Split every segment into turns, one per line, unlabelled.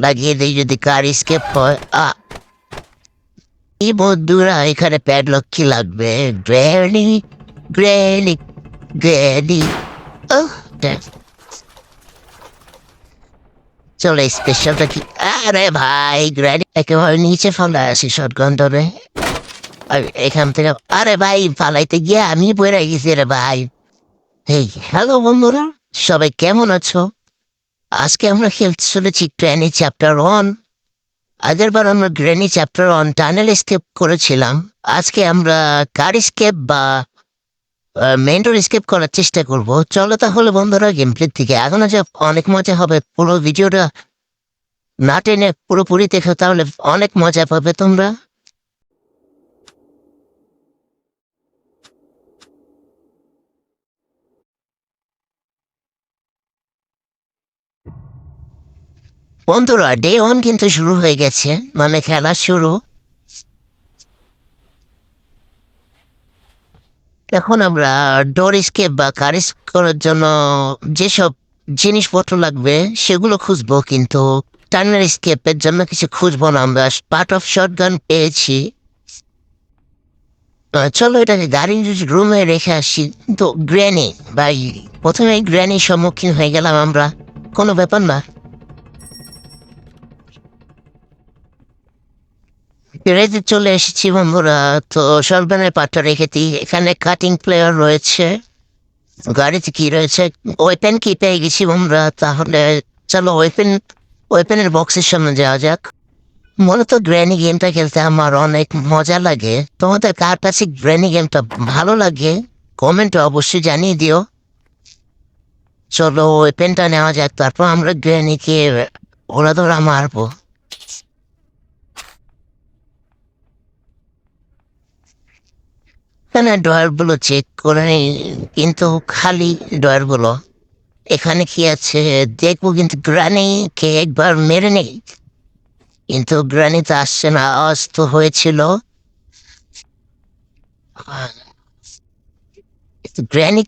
লাগিয়ে দিই যদি কার স্কেপ হয়। এই বন্ধুরা এখানে প্যাডলক কি লাগবে? Granny granny granny. চলো স্পেশালটা কি? আরে ভাই গ্র্যানি একেবারে নিচে ফেলা আছি শটগান ধরে। আর এখান থেকে আরে ভাই ফালাইতে গিয়ে আমি পড়ে গেছি রে ভাই। এই হ্যালো বন্ধুরা, সবাই কেমন আছো? আজকে আমরা খেলতে চলেছি গ্র্যানি চ্যাপ্টার 1। আগের বার আমরা গ্র্যানি চ্যাপ্টার 1 টানেল স্কেপ করেছিলাম। আজকে আমরা কার স্কেপ বা মেন্টর স্কেপ করার চেষ্টা করব। চলো তাহলে বন্ধুরা গেম প্লে থেকে এখনো যে অনেক মজা হবে। পুরো ভিডিওটা না টেনে পুরোপুরি দেখো, তাহলে অনেক মজা পাবে তোমরা। বন্ধুরা ডে 1 কিন্তু শুরু হয়ে গেছে, মানে খেলা শুরু। এখন আমরা ডোর স্কেপ বা কার স্কেপ করার জন্য যেসব জিনিসপত্র লাগবে সেগুলো খুঁজবো, কিন্তু টার্নার স্কেপের জন্য কিছু খুঁজবো না। আমরা পার্ট অফ শটগান পেয়েছি। চলো এটাকে গাড়ির রুমে রেখে আসি। তো গ্র্যানি ভাই, প্রথমে গ্র্যানির সম্মুখীন হয়ে গেলাম আমরা, কোনো ব্যাপার না। গ্যারেজে চলে এসেছি বন্ধুরা। তো শটগানের পার্টটা রেখে দিই। এখানে কাটিং প্লেয়ার রয়েছে, গাড়িতে কি রয়েছে, ওয়েপেন কি পেয়ে গেছি বন্ধুরা। তাহলে চলো ওয়েপেনের বক্সের সামনে যাওয়া যাক। মূলত গ্র্যানি গেমটা খেলতে আমার অনেক মজা লাগে। তোমাদের কার কাছে গ্র্যানি গেমটা ভালো লাগে কমেন্টে অবশ্যই জানিয়ে দিও। চলো ওয়েপেনটা নেওয়া যাক, তারপর আমরা গ্র্যানিকে ওরা ধরা মারবো। এখানে ডয়ারগুলো চেক করে নিই, কিন্তু খালি ডয়ারগুলো। এখানে কি আছে দেখবো, কিন্তু গ্র্যানিকে একবার মেরে নেই। কিন্তু গ্র্যানি তো আসছে না, আওয়াজ তো হয়েছিল। গ্র্যানি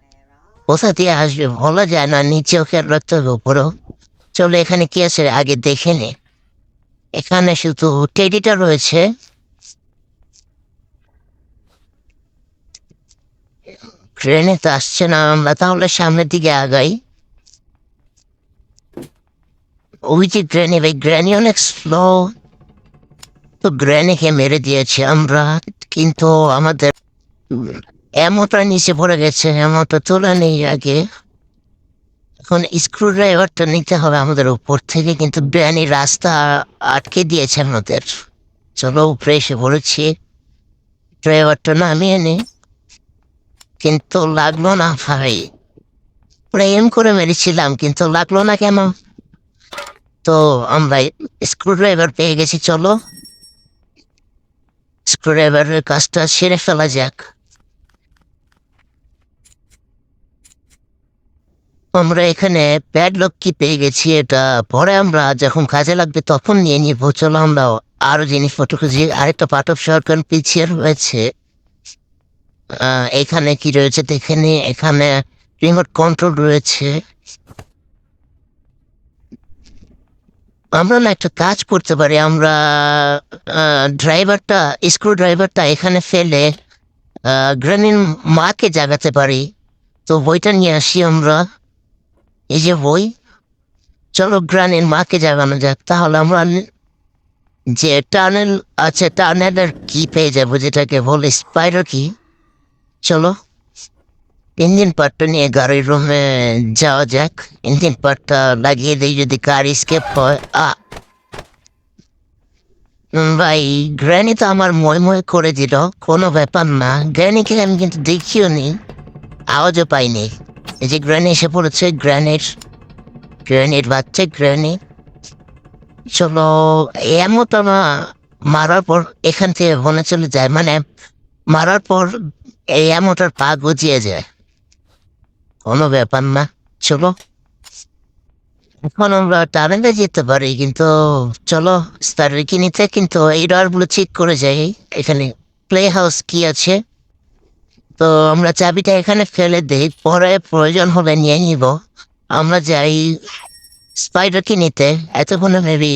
কোথা দিয়ে আসবে বলা যায় না, নিচেও খেয়াল রাখতে হবে, উপরেও। চলো এখানে কি আছে আগে দেখে নে। এখানে শুধু টেডিটা রয়েছে। ট্রেনে তো আসছে না, আমরা তাহলে সামনের দিকে আগাই। ওই যে গ্র্যানি ভাই, গ্র্যানি অনেক স্লো। তো গ্র্যানিকে মেরে দিয়েছি আমরা, কিন্তু আমাদের এমনটা নিচে পড়ে গেছে, এমনটা তোলা নেই আগে। এখন স্ক্রু ড্রাইভারটা নিতে হবে আমাদের উপর থেকে, কিন্তু গ্র্যানি রাস্তা আটকে দিয়েছে আমাদের। চলো উপরে এসে পড়েছি, ড্রাইভারটা নামিয়ে নি। কিন্তু লাগলো না ভাই, প্রেম করে মেরেছিলাম কিন্তু লাগলো না কেন? তো আমরা স্ক্রু ড্রাইভার পেয়ে গেছি। চলো স্ক্রু ড্রাইভারের কাজটা সেরে ফেলা যাক। আমরা এখানে প্যাডলক কি পেয়ে গেছি, এটা পরে আমরা যখন কাজে লাগবে তখন নিয়ে নিব। চলো আমরা আরো জিনিসপত্র খুঁজি। আরেকটা পার্ট অফ সরকার পিছিয়ে রয়েছে। এখানে কি রয়েছে দেখে নি। এখানে রিমোট কন্ট্রোল রয়েছে। আমরা না একটা কাজ করতে পারি, আমরা ড্রাইভারটা স্ক্রু ড্রাইভারটা এখানে ফেলে গ্রানির মাকে জাগাতে পারি। তো বইটা নিয়ে আসি আমরা, এই যে বই। চলো গ্রানির মাকে জাগানো যাক। তাহলে আমরা যে টানেল আছে টানেলের কি পেয়ে যাবো, যেটাকে বলে স্পাইডার কি। চলো ইঞ্জিন পার্টটা নিয়ে গাড়ির রুমে যাওয়া যাক। ইঞ্জিন পার্টটা লাগিয়ে দিই যদি কার স্কেপ হয়। ভাই গ্র্যানি তো আমার ময় করে দিল, কোনো ব্যাপার না। গ্র্যানিকে আমি কিন্তু দেখিও নি, আওয়াজও পাইনি। এই যে গ্র্যানি এসে পড়েছে, গ্র্যানির বাচ্চা গ্র্যানি। চলো এমনটা না, মারার পর এখান থেকে মনে চলে যায়, মানে মারার পর এই এমনটার পা গজিয়ে যায়, কোনো ব্যাপার না। চলো এখন আমরা টানেলে যেতে পারি, কিন্তু চলো স্টারের নিতে, কিন্তু এই ডরগুলো চেক করে যাই। এখানে প্লে হাউস কি আছে। তো আমরা চাবিটা এখানে ফেলে দিই, পরে প্রয়োজন হলে নিয়ে নিব। আমরা যাই স্পাইডারকে নিতে এতক্ষণে মেবি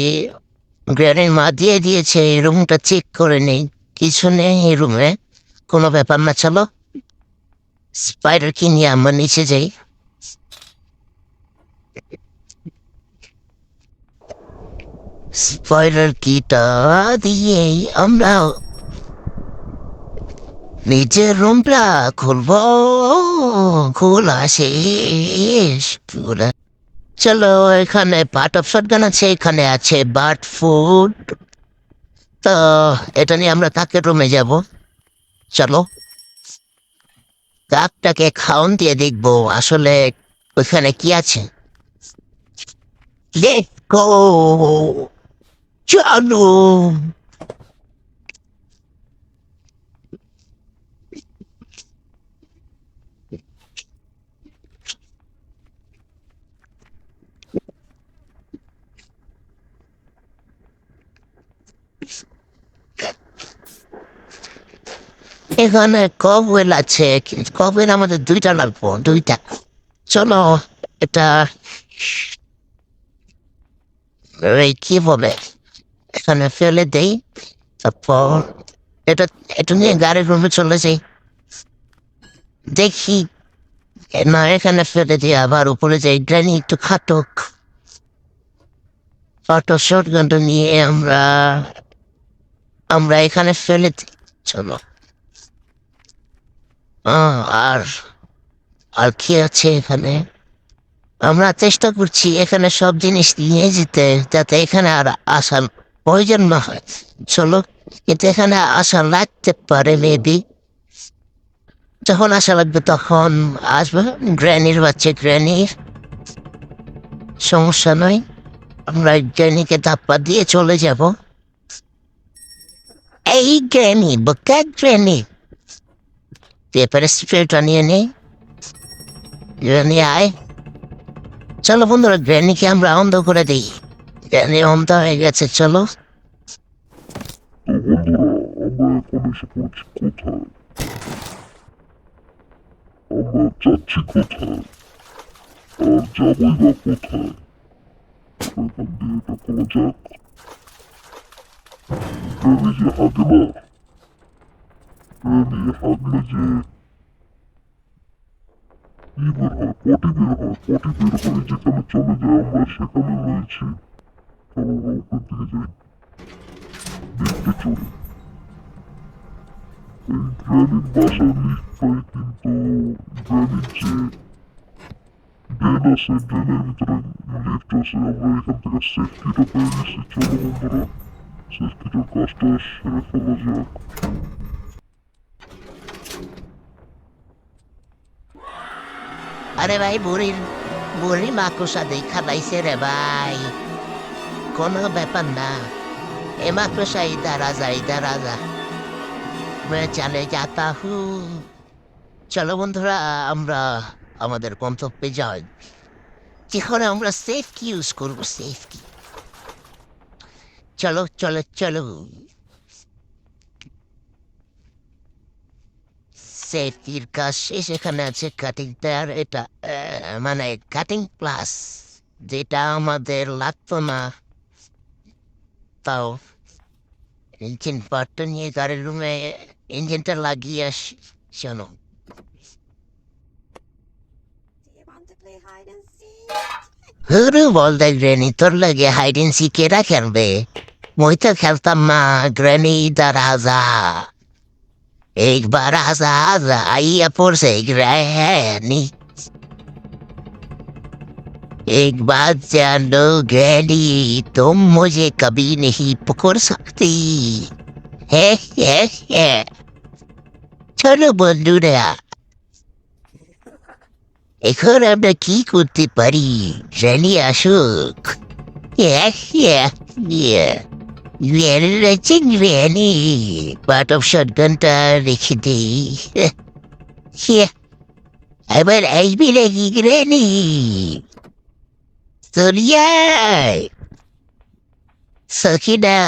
গ্র্যানের মা দিয়ে দিয়েছে এই রুমটা চেক করে নেই, কিছু নেই এই রুমে, কোনো ব্যাপার না। চলো স্পাইডারকে নিয়ে আমরা নিচে যাই। স্পাইডার কিটা দিয়েই আমরা নিজের রুমটা খুলবো। খোলা শেষ পুরা। চলো, এখানে পার্ট অফ শটগান আছে, এখানে আছে বার্ড ফুড। তো এটা নিয়ে আমরা কাকের রুমে যাব। চলো কাকটাকে খাওন দিয়ে দেখবো আসলে ওইখানে কি আছে। লেটস গো, চলো। এখানে কবুল আছে, কিন্তু কবুল আমাদের দুইটা লাগবো, দুইটা। চলো এটা এই কি বলে এখানে ফেলে দেই, তারপর এটা এটা নিয়ে গাড়ির রুমে চলে যাই। দেখি না এখানে ফেলে দিয়ে আবার উপরে যাই, গ্রানি একটু খাটুক। অটো শর্ট গানটা নিয়ে আমরা আমরা এখানে ফেলে দিই। চলো আর আর কি আছে এখানে, আমরা চেষ্টা করছি এখানে সব জিনিস নিয়ে যেতে, যাতে এখানে আর আসার প্রয়োজন না হয়। চলো, কিন্তু এখানে আশা লাগতে পারে মেবি, যখন আশা লাগবে তখন আসবে। গ্র্যানির বাচ্চা গ্র্যানির, সমস্যা নয়, আমরা গ্র্যানিকে ধাপ্পা দিয়ে চলে যাব। এই গ্র্যানি, বোকা গ্র্যানি, পেপারে স্প্রেটা নিয়ে নেই। গ্র্যানি আয়। চলো বন্ধুরা, গ্র্যানিকে আমরা অন্ধ করে দিই। গ্র্যানি অন্ধ হয়ে গেছে, চলো।
তো বন্ধুরা, আমরা এখন এসে পড়ছি কোথায়? আমরা যাচ্ছি কোথায়? আর যাবই বা কোথায়? এখান দিয়ে এটা করা যাক। ট্রেনে যে হাগে না, ট্রেনে হাগলে যে কি বের হয়, পটি বের হয়, পটি বের হয়ে যেখানে চলে যায় আমরা সেখানে রয়েছি। চলো আমরা উপর দিকে যাই, লিফটে চড়ি। এই গ্র্যানির বাসায় লিফট পাই, কিন্তু গ্র্যানির যে ড্রেন আছে, ড্রেনের ভিতরে লিফট আছে। আমরা এখান থেকে সেফ কিটা পেয়ে গেছি। চলো বন্ধুরা, সেফ কিটার কাজটা সেরে ফেলা যাক।
আরে ভাই, বুড়ির বুড়ি মাকুসা দেখা লাইছে রে ভাই, কোনো ব্যাপার না। এ মাকুসা ইদার আজা मैं चले जाता हूँ। চলো বন্ধুরা, আমরা আমাদের গন্তব্যে যাই, যেখানে আমরা সেফ কি ইউজ করবো, সেফ কি। চলো চলো চলো, সেফটির কাজ শেষ। এখানে আছে কাটিং টায়ার, এটা মানে কাটিং প্লাস, যেটা আমাদের লাগতো না, তাও ইঞ্জিন পার্টটা নিয়ে গাড়ির রুমে ইঞ্জিনটা লাগিয়ে আসি। শোনো, হুরু বল দে গ্রেনি, তোর লাগে হাইড এন্ড সিক এরা খেলবে, মই তো খেলতাম না। গ্রেনি ইদার আজা, একবার আজা আজা আইয়া পড়ছে গ্রেনি। एक बात जान लो ग्रैनी, तुम मुझे कभी नहीं पकड़ सकती है, है। চলো বন্ধুরা, এখন আমরা কি করতে পারি, গ্র্যানি আসুক। গ্র্যানি পার্ট অফ শটগানটা রেখে দেই। এবার আসবি নাকি গ্র্যানি? সরিয়ায় সখিনা,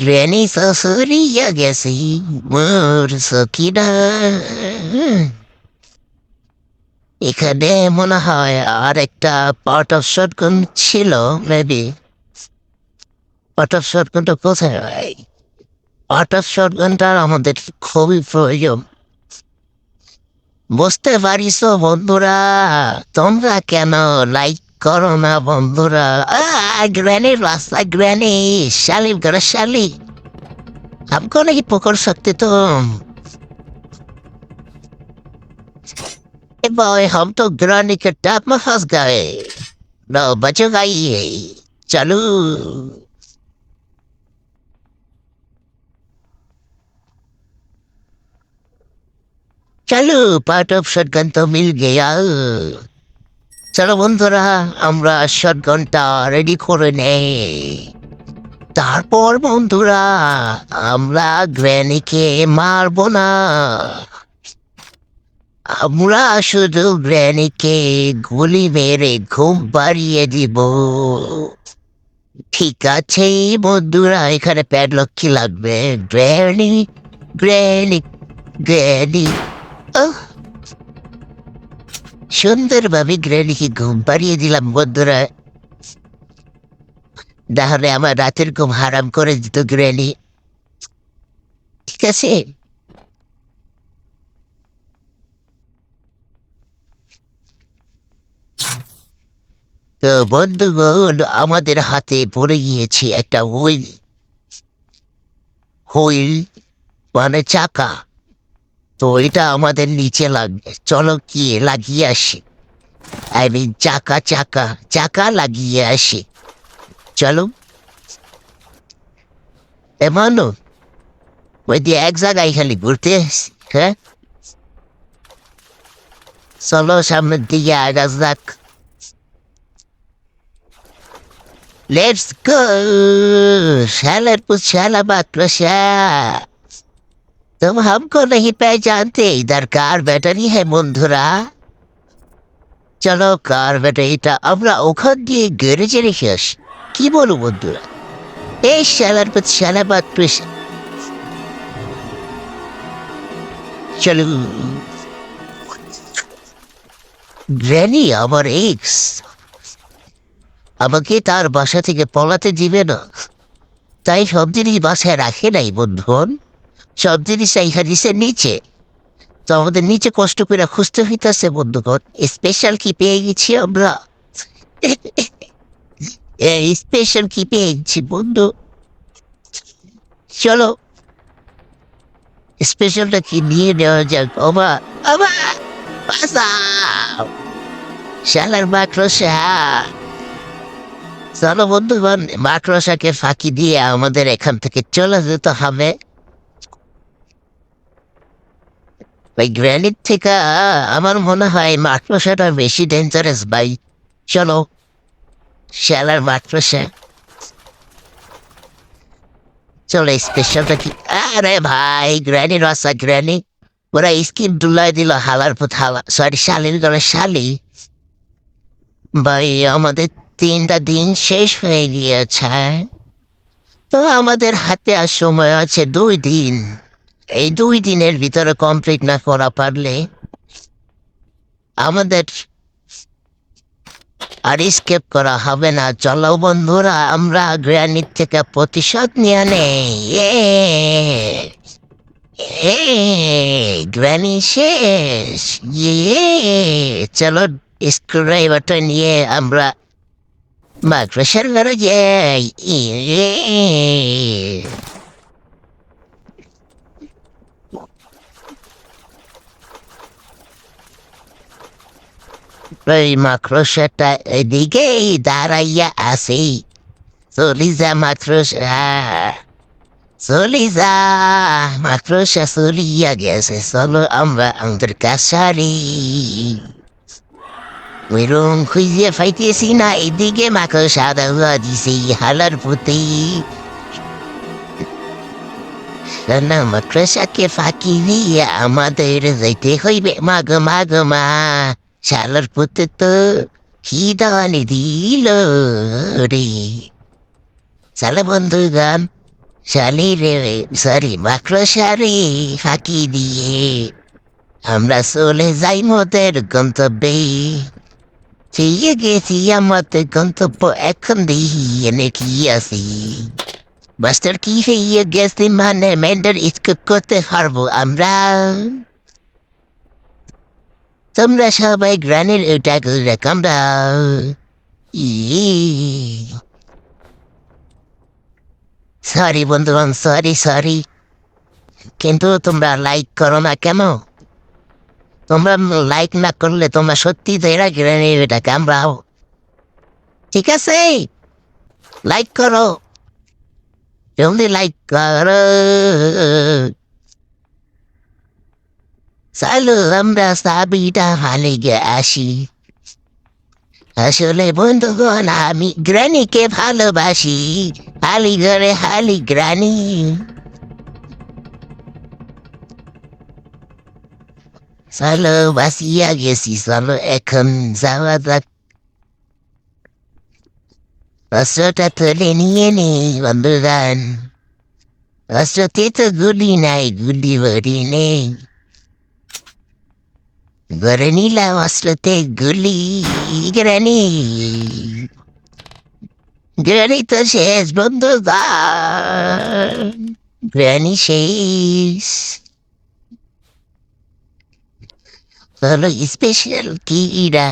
গ্র্যানি সরিয়া গেছি মোর সখিনা। এখানে মনে হয় আর একটা পার্ট অফ শটগান ছিল, মেবি। পার্ট অফ শটগানটা কোথায় হয়? পার্ট অফ শটগানটা আমাদের খুবই প্রয়োজন। বুঝতে পারিস বন্ধুরা? তোমরা কেন লাইক করো না বন্ধুরা? গ্র্যানি রাস্তা, গ্র্যানি শালি घर शाली, हमको नहीं पकड़ सकते तुम। ए बॉय, हम तो ग्रानी के टॉप में फंस गए। नो बचेगा ये। चलो चलो, पार्ट ऑफ शॉटगन तो मिल गया। চলো বন্ধুরা, আমরা শটগানটা রেডি করে নেই। তারপর বন্ধুরা, আমরা গ্র্যানিকে মারবো না, আমরা শুধু গ্র্যানিকে গুলি মেরে ঘুম পাড়িয়ে দিব। ঠিক আছে বন্ধুরা, এখানে প্যাডলক কি লাগবে? Granny, granny, granny. সুন্দরভাবে গ্র্যানিকে ঘুম পাড়িয়ে দিলাম বন্ধুরা। তাহলে আমার রাতের ঘুম হারাম করে দিত গ্র্যানি। ঠিক আছে, তো বন্ধুগণ, আমাদের হাতে পড়ে গিয়েছে একটা হুইল। হুইল মানে চাকা। তো এটা আমাদের নিচে লাগবে, চলো গিয়ে লাগিয়ে আসি। আমি চাকা চাকা চাকা লাগিয়ে আসি, চলো। এমনও ওই দিয়ে এক জায়গায় খালি ঘুরতে আসছি, হ্যাঁ। চলো সামনের দিকে আগা যাক। Let's go. शालारपुर शालाबाद प्रसाद, तुम हमको नहीं पहचानते, इधर कार बैटरी है বন্ধুরা। চলো কার ব্যাটারিটা আমরা ওখান দিয়ে গ্যারেজে রেখে আসি, কি বলো বন্ধুরা? এই শালারপুর শালাবাদ প্রসাদ, চলো। গ্র্যানি আমার এক্স আমাকে তার বাসা থেকে পলাতে দিবে না, তাই সব জিনিস বাসায় রাখে নাই বন্ধুগণ। সব জিনিস রাইখা দিছে নিচে। তো আমাদের নিচে কষ্ট করে খুঁজতে হইতেছে বন্ধুগণ। স্পেশাল কি পেয়ে গেছি আমরা, স্পেশাল কি পেয়ে গেছি বন্ধু। চলো স্পেশালটা কি নিয়ে নেওয়া যাক। ওমা ওমা, বাঁচাও শালার মাকড়সা। চলো বন্ধুগণ, মাকড়সাকে ফাঁকি দিয়ে আমাদের এখান থেকে চলে যেতে হবে। ভাই গ্র্যানির থেকে আমার মনে হয় মাকড়সাটা বেশি ডেঞ্জারাস ভাই। চলো শালার মাকড়সা, চলো স্পেশালটা কি। আরে ভাই গ্র্যানি রসা গ্র্যানি, ওরা স্কিন ডুলাই দিল হালার পুত হালা, সরি শালির গলা শালি। ভাই আমাদের 3টা দিন শেষ হয়ে গিয়েছে, তো আমাদের হাতে আর সময় আছে 2 দিন। এই 2 দিনের ভিতরে কমপ্লিট না করা পারলে আমাদের আর স্কেপ করা হবে না। চলো বন্ধুরা, আমরা গ্র্যানির থেকে প্রতিশোধ নিয়ে নেই। গ্র্যানি শেষ। চলো স্ক্রুড্রাইভারটা নিয়ে আমরা মাকড়সার ঘরে যাই। ওই মাকড়সাটা এদিকেই দাঁড়াইয়া আছে। চলি যা মাকড়সা, চলি যা মাকড়সা, চলিয়া গেছে। চলো আমরা আমাদের কাছারি। ওই রুম খুঁজে পাইতেছি না, এদিকে মাকড়সা দেওয়া দিছে হালার প্রতি। না মাকড়সাকে ফাঁকি দিয়ে আমাদের যাইতে হইবে। মাগো মাগো মা, শালার পুতে তো খিদানি দিল রে। শালা বন্ধুগান, শালি রে, সরি মাকড়সা রে ফাঁকি দিয়ে আমরা চলে যাই মোদের গন্তব্যে, ফিরে গেছি আমাদের গন্তব্য, এখন দেখি এনে কি আছে। মাস্টার কি হয়ে গেছে মানে মেন্ডার স্কিপ করতে পারবো আমরা। তোমরা সবাই গ্রানের ওটা করে কামড়াও। সরি বন্ধুগণ, সরি, কিন্তু তোমরা লাইক করো না কেন? তোমরা লাইক না করলে তোমরা সত্যি এরা গ্রানের ওটা কামড়াও। ঠিক আছে, লাইক করো, জলদি লাইক করো। চলো আমরা সাবিটা হালিগে আসি। আসলে বন্ধুগণ আমি গ্রানিকে ভালোবাসি, হালি ঘরে হালি গ্রানি। চলো বাসিয়া গেছি, চলো এখন যাওয়া যাক। অস্ত্রটা তুলে নিয়ে নেই বন্ধুগণ, অস্ত্রতে তো গুলি নাই, গুলি ভরি নেই। ভরে নিলাম অস্ত্রতে গুলি। গ্রানি, গ্রানি তো শেষ বন্ধুগণ, গ্রানি শেষ। তাহলে স্পেশাল কি ইরা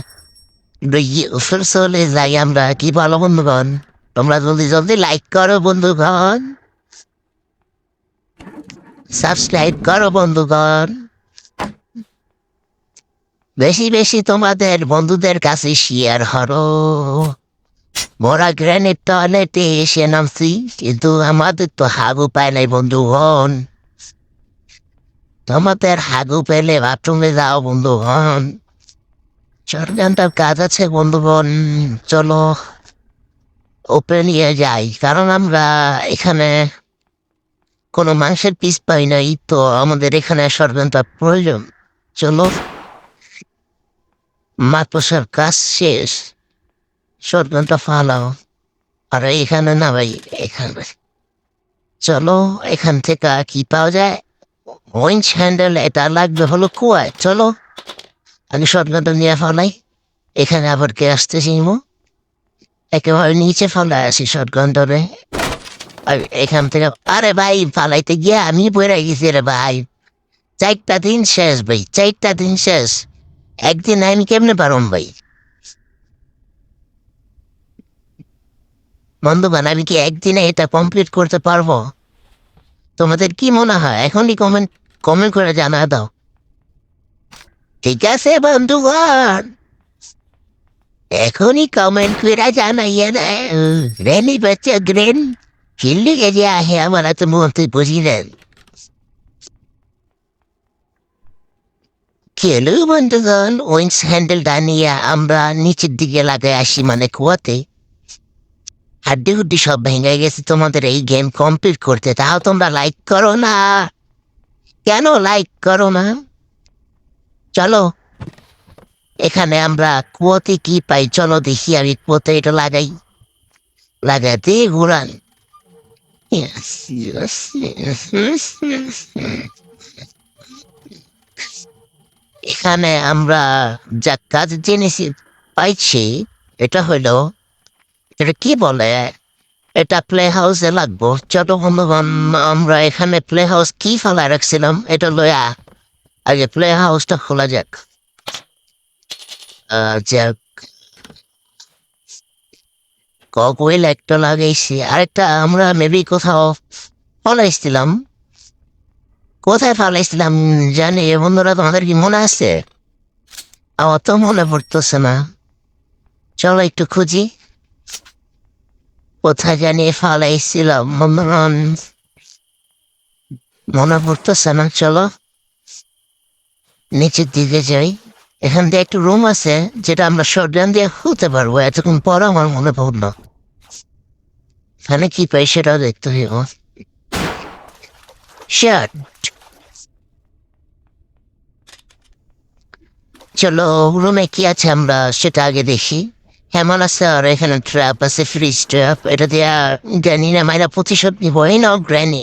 ফের চলে যাই আমরা, কি বলো বন্ধুগণ? তোমরা জলদি জলদি লাইক করো বন্ধুগণ, সাবস্ক্রাইব করো বন্ধুগণ, বেশি বেশি তোমাদের বন্ধুদের কাছে শেয়ার করো। মোরা গ্রেনেড টয়লেটে এসে নামছি, কিন্তু আমাদের তো হাগু পায় নাই বন্ধুগণ। তোমাদের হাগু পেলে বাথরুমে যাও বন্ধুগণ। চটগানটার কাজ আছে বন্ধুগণ, চলো ওপেন নিয়ে যাই, কারণ আমরা এখানে কোনো মাংসের পিস পাই নাই, তো আমাদের এখানে শটগানটা প্রয়োজন। চলো, মাতপসার কাজ শেষ, শটগানটা ফালাও। আর এখানে না ভাই, এখানে চলো, এখান থেকে কি পাওয়া যায়? ওয়েঞ্চ হ্যান্ডেল, এটা লাগবে হলো কুয়ায়। চলো আগে শটগানটা নিয়ে ফালাই, এখানে আবার কে আসতেছি একেবারে নিচে ফালাই আসি শটগানটারে। আর এখান থেকে আরে ভাই ফালাইতে গিয়ে আমি পড়ে গেছি রে ভাই। 4টা দিন শেষ ভাই, 4টা দিন শেষ, একদিন আমি কেমনে পারম ভাই? বন্ধুগণ আমি কি একদিনে এটা কমপ্লিট করতে পারবো? তোমাদের কি মনে হয়? এখনই কমেন্ট কমেন্ট করে জানা দাও। ঠিক আছে বন্ধুগণ, এখনই কমেন্ট করে জানাইয়ে দেয়। রেনি বাচ্চা গ্রেন ফিল্ডে গেছে আহে আমার এত মুহূর্তে বুঝিলেন। খেলো বন্ধুগণ, ওয়েন্স হ্যান্ডেলটা নিয়ে আমরা নিচের দিকে লাগাই আসি, মানে কুয়াতে। হাড্ডি হুড্ডি সব ভেঙে গেছে তোমাদের এই গেম কমপ্লিট করতে, তাও তোমরা লাইক করো না কেন? লাইক করো না। চলো এখানে আমরা কুয়োতে কি পাই, চলো দেখি। আমি কুয়োতে এটা লাগাই, লাগাতে ঘুরান। Yes, yes, yes. এখানে আমরা যা কাজ জেনেছি পাইছি, এটা হইলো, এটা কি বলে, এটা প্লে হাউসে লাগবো। চলো বন্ধুগণ আমরা এখানে প্লে হাউস কি ফেলা রাখছিলাম, এটা লয়া আগে প্লে হাউসটা খোলা যাক। যাক, ককওয়েল একটা লাগাইছি, আরেকটা আমরা মেবি কোথাও ফলাইছিলাম। কোথায় ফালাইছিলাম জানি বন্ধুরা, তোমাদের কি মনে আছে? অত মনে পড়তেছে না, চলো একটু খুঁজি কোথায় জানি ফালাইছিলাম বন্ধুগণ, মনে পড়তেছে না। চলো নিচের দিকে যাই, এখান দিয়ে একটু রুম আছে যেটা আমরা শর্টগান দিয়ে খুলতে পারবো। এতক্ষণ পর আমার মনে পড়লো, এখানে কি পাই সেটাও দেখতে হইব। শার্ট, চলো রুমে কি আছে আমরা সেটা আগে দেখি। কেমন আছে? আর এখানে ট্র্যাপ আছে, ফ্রিজ ট্র্যাপ, এটা দিয়ে গ্র্যানি না মাইরা প্রতিশোধ নিব। এই নাও গ্র্যানি।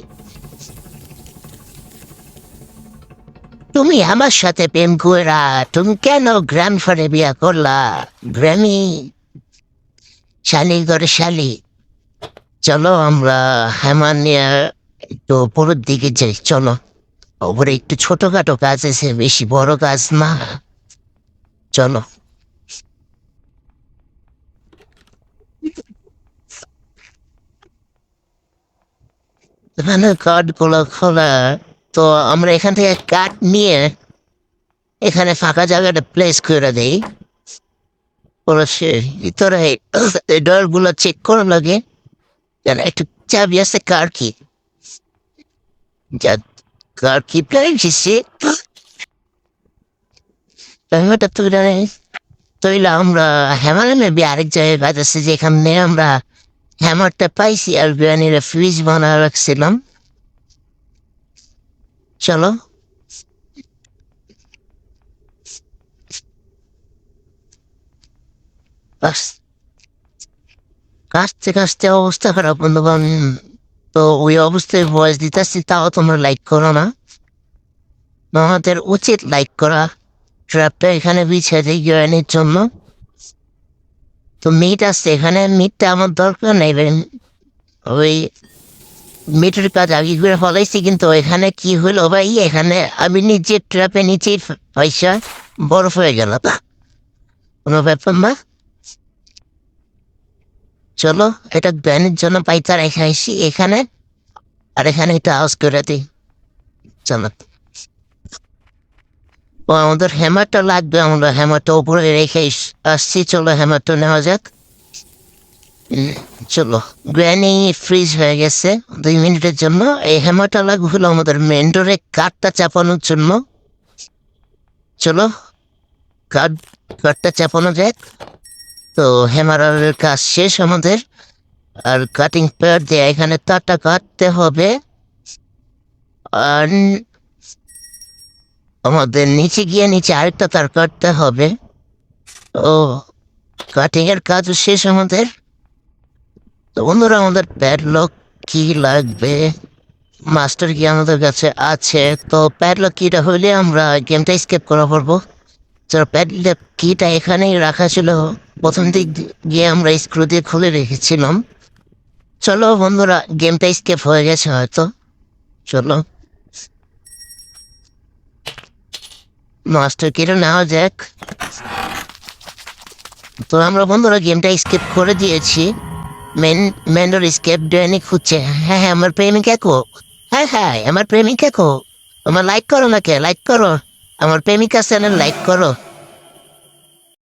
তুমি আমার সাথে প্রেম কইরা তুমি কেন গ্র্যান্ডফারে বিয়া করলা? গ্র্যামি শালি করে শালি। চলো আমরা হেমান নিয়ে একটু উপরের দিকে যাই, চলো। ওপরে একটু ছোটখাটো কাজ আছে, বেশি বড় কাজ না। চলো। এখানে কাঠগুলো খোলা, তো আমরা এখান থেকে কাঠ নিয়ে এখানে ফাঁকা জায়গাটা প্লেস করে দেই। ভিতরে ডোর গুলো চেক করা লাগে, যেন একটু চাবি আছে কার কি, যা কার কি প্লেন এসেছে। ওটা তৈলে আমরা হ্যামার মেবি আরেক জায়গায় কাজ আছে, যেখানে আমরা হ্যামারটা পাইছি আর বিরিয়ানির ফ্রিজ বানা রাখছিলাম। চলো। কাশতে কাশতে অবস্থা খারাপ বন্ধুগণ। তো ওই অবস্থায় ভয়েস দিতেছি, তাও তোমরা লাইক করো না। আমাদের উচিত লাইক করা। ট্র্যাপটা এখানে বিছিয়ে দিই গিরানির জন্য। তো মিট আসছে এখানে, মিটটা আমার দরকার নেই। ওই মিটের কাজ আগে করে ফলাইছি, কিন্তু এখানে কি হলো ভাই, এখানে আমি নিজে ট্র্যাপে নিচে পয়সা বরফ হয়ে গেল। কোনো ব্যাপার না। চলো, এটা ব্যানের জন্য পাইতা রেখে আসি এখানে, আর এখানে একটা হাউস করে দিই। চলো। ও আমাদের হ্যামারটা লাগবে, আমরা হ্যামারটা উপরে রেখে আসছি। চলো হ্যামারটা নেওয়া যাক। চলো। গ্র্যানি ফ্রিজ হয়ে গেছে 2 মিনিটের জন্য। এই হ্যামারটা লাগবে হলো আমাদের মেন ডোরে কাঠটা চাপানোর জন্য। চলো কাঠটা চাপানো যাক। তো হ্যামারের কাজ শেষ আমাদের। আর কাটিং প্যাড দিয়ে এখানে তারটা কাটতে হবে। আর আমাদের নিচে গিয়ে নিচে আরেকটা তার কাটতে হবে। ও কাটিং এর কাজও শেষ আমাদের। তো বন্ধুরা, আমাদের প্যাডলক কি লাগবে? মাস্টার কি আমাদের কাছে আছে? তো প্যাডলক কিটা হইলে আমরা গেমটা স্কেপ করা পারবো। তো প্যাডলক কিটা এখানেই রাখা ছিল, প্রথম দিক গিয়ে আমরা স্ক্রু দিয়ে খুলে রেখেছিলাম। চলো বন্ধুরা, গেমটা স্কেপ হয়ে গেছে হয়তো। চলো মাস্টার কিটা নেওয়া যাক। তো আমরা বন্ধুরা গেমটা স্কেপ করে দিয়েছি। মেন্ডর স্কেপ ডেনি খুঁজছে। হ্যাঁ হ্যাঁ, আমার প্রেমিকা কো? হ্যাঁ হ্যাঁ, আমার প্রেমিকা কো? আমার লাইক করো নাকি, লাইক করো আমার প্রেমিকা চ্যানেল, লাইক করো।